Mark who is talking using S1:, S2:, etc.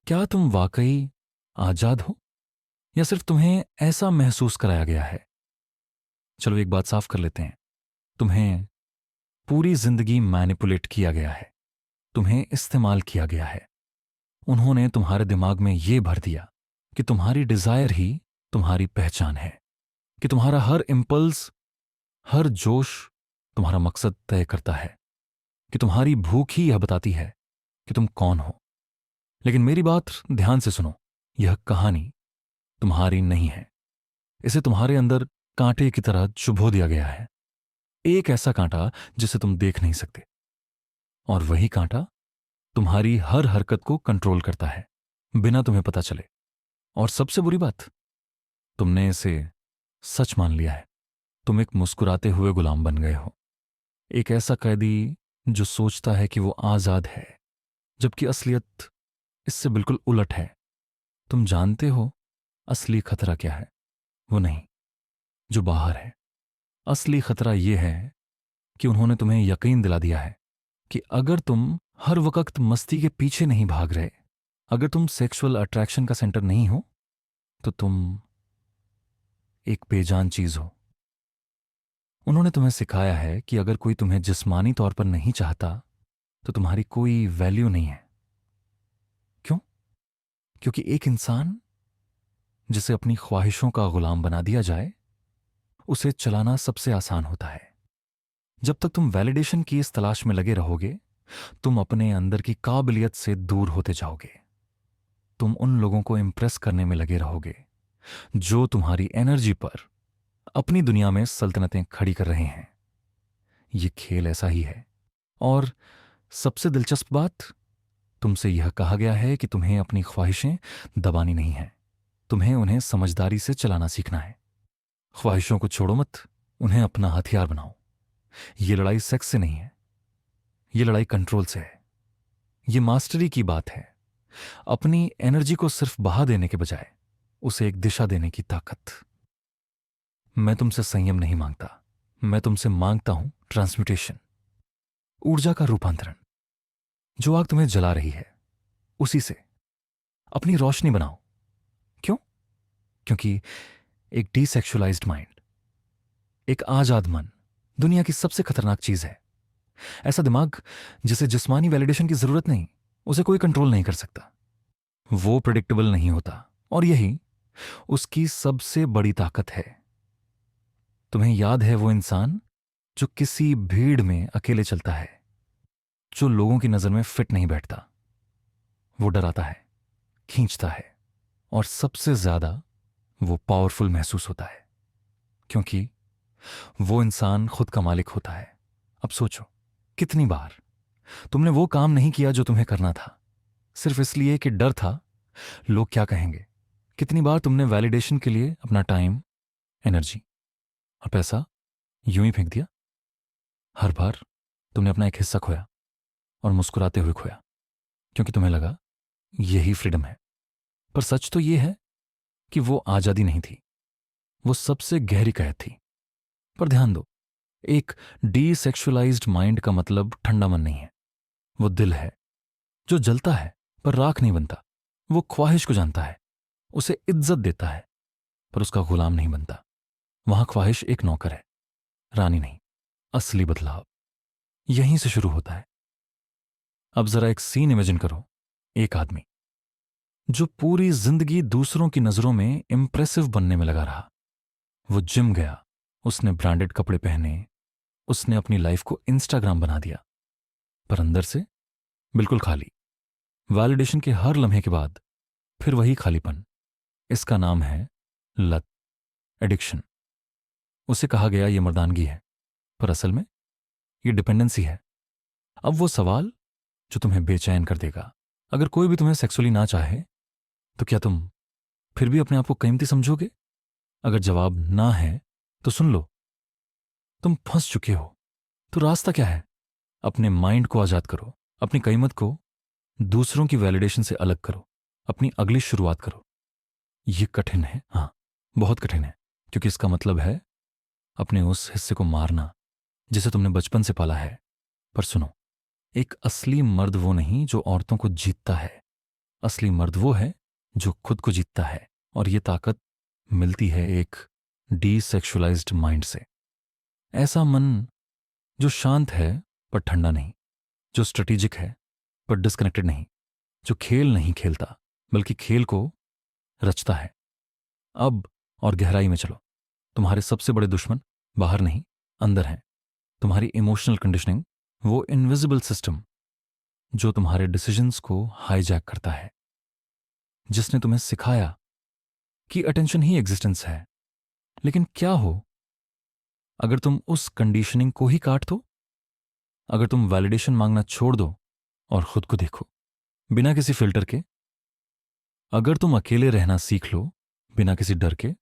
S1: क्या तुम वाकई आजाद हो या सिर्फ तुम्हें ऐसा महसूस कराया गया है? चलो एक बात साफ कर लेते हैं। तुम्हें पूरी जिंदगी मैनिपुलेट किया गया है, तुम्हें इस्तेमाल किया गया है। उन्होंने तुम्हारे दिमाग में यह भर दिया कि तुम्हारी डिजायर ही तुम्हारी पहचान है, कि तुम्हारा हर इंपल्स, हर जोश तुम्हारा मकसद तय करता है, कि तुम्हारी भूख ही यह बताती है कि तुम कौन हो। लेकिन मेरी बात ध्यान से सुनो, यह कहानी तुम्हारी नहीं है। इसे तुम्हारे अंदर कांटे की तरह चुभो दिया गया है, एक ऐसा कांटा जिसे तुम देख नहीं सकते, और वही कांटा तुम्हारी हर हरकत को कंट्रोल करता है बिना तुम्हें पता चले। और सबसे बुरी बात, तुमने इसे सच मान लिया है। तुम एक मुस्कुराते हुए गुलाम बन गए हो, एक ऐसा कैदी जो सोचता है कि वो आजाद है, जबकि असलियत इससे बिल्कुल उलट है। तुम जानते हो असली खतरा क्या है? वो नहीं जो बाहर है। असली खतरा यह है कि उन्होंने तुम्हें यकीन दिला दिया है कि अगर तुम हर वक्त मस्ती के पीछे नहीं भाग रहे, अगर तुम सेक्सुअल अट्रैक्शन का सेंटर नहीं हो, तो तुम एक बेजान चीज हो। उन्होंने तुम्हें सिखाया है कि अगर कोई तुम्हें जिस्मानी तौर पर नहीं चाहता तो तुम्हारी कोई वैल्यू नहीं है। क्यों? क्योंकि एक इंसान जिसे अपनी ख्वाहिशों का गुलाम बना दिया जाए, उसे चलाना सबसे आसान होता है। जब तक तुम वैलिडेशन की इस तलाश में लगे रहोगे, तुम अपने अंदर की काबिलियत से दूर होते जाओगे। तुम उन लोगों को इंप्रेस करने में लगे रहोगे जो तुम्हारी एनर्जी पर अपनी दुनिया में सल्तनतें खड़ी कर रहे हैं। ये खेल ऐसा ही है। और सबसे दिलचस्प बात, तुमसे यह कहा गया है कि तुम्हें अपनी ख्वाहिशें दबानी नहीं है, तुम्हें उन्हें समझदारी से चलाना सीखना है। ख्वाहिशों को छोड़ो मत, उन्हें अपना हथियार बनाओ। ये लड़ाई सेक्स से नहीं है, ये लड़ाई कंट्रोल से है। ये मास्टरी की बात है, अपनी एनर्जी को सिर्फ बहा देने के बजाय उसे एक दिशा देने की ताकत। मैं तुमसे संयम नहीं मांगता, मैं तुमसे मांगता हूं ट्रांसम्यूटेशन, ऊर्जा का रूपांतरण। जो आग तुम्हें जला रही है, उसी से अपनी रोशनी बनाओ। क्यों? क्योंकि एक डिसेक्सुअलाइज्ड माइंड, एक आजाद मन दुनिया की सबसे खतरनाक चीज है। ऐसा दिमाग जिसे जिस्मानी वैलिडेशन की जरूरत नहीं, उसे कोई कंट्रोल नहीं कर सकता। वो प्रिडिक्टेबल नहीं होता, और यही उसकी सबसे बड़ी ताकत है। तुम्हें याद है वो इंसान जो किसी भीड़ में अकेले चलता है, जो लोगों की नजर में फिट नहीं बैठता? वो डराता है, खींचता है, और सबसे ज्यादा वो पावरफुल महसूस होता है, क्योंकि वो इंसान खुद का मालिक होता है। अब सोचो, कितनी बार तुमने वो काम नहीं किया जो तुम्हें करना था, सिर्फ इसलिए कि डर था लोग क्या कहेंगे? कितनी बार तुमने वैलिडेशन के लिए अपना टाइम, एनर्जी और पैसा यूं ही फेंक दिया? हर बार तुमने अपना एक हिस्सा खोया, और मुस्कुराते हुए खोया, क्योंकि तुम्हें लगा यही फ्रीडम है। पर सच तो यह है कि वो आजादी नहीं थी, वो सबसे गहरी कैद थी। पर ध्यान दो, एक डीसेक्सुअलाइज्ड माइंड का मतलब ठंडा मन नहीं है। वो दिल है जो जलता है पर राख नहीं बनता। वो ख्वाहिश को जानता है, उसे इज्जत देता है, पर उसका गुलाम नहीं बनता। वहां ख्वाहिश एक नौकर है, रानी नहीं। असली बदलाव यहीं से शुरू होता है। अब जरा एक सीन इमेजिन करो, एक आदमी जो पूरी जिंदगी दूसरों की नजरों में इंप्रेसिव बनने में लगा रहा। वो जिम गया, उसने ब्रांडेड कपड़े पहने, उसने अपनी लाइफ को इंस्टाग्राम बना दिया, पर अंदर से बिल्कुल खाली। वैलिडेशन के हर लम्हे के बाद फिर वही खालीपन। इसका नाम है लत, एडिक्शन। उसे कहा गया ये मर्दानगी है, पर असल में ये डिपेंडेंसी है। अब वो सवाल जो तुम्हें बेचैन कर देगा, अगर कोई भी तुम्हें सेक्सुअली ना चाहे तो क्या तुम फिर भी अपने आप को कीमती समझोगे? अगर जवाब ना है तो सुन लो, तुम फंस चुके हो। तो रास्ता क्या है? अपने माइंड को आजाद करो, अपनी कीमत को दूसरों की वैलिडेशन से अलग करो, अपनी अगली शुरुआत करो। ये कठिन है, हां, बहुत कठिन है, क्योंकि इसका मतलब है अपने उस हिस्से को मारना जिसे तुमने बचपन से पाला है। पर सुनो, एक असली मर्द वो नहीं जो औरतों को जीतता है, असली मर्द वो है जो खुद को जीतता है, और ये ताकत मिलती है एक डीसेक्सुअलाइज्ड माइंड से। ऐसा मन जो शांत है पर ठंडा नहीं, जो स्ट्रेटेजिक है पर डिस्कनेक्टेड नहीं, जो खेल नहीं खेलता बल्कि खेल को रचता है। अब और गहराई में चलो। तुम्हारे सबसे बड़े दुश्मन बाहर नहीं, अंदर हैं। तुम्हारी इमोशनल कंडीशनिंग, वो इनविजिबल सिस्टम जो तुम्हारे डिसीजंस को हाईजैक करता है, जिसने तुम्हें सिखाया कि अटेंशन ही एग्जिस्टेंस है। लेकिन क्या हो अगर तुम उस कंडीशनिंग को ही काट दो? अगर तुम वैलिडेशन मांगना छोड़ दो और खुद को देखो बिना किसी फिल्टर के? अगर तुम अकेले रहना सीख लो बिना किसी डर के?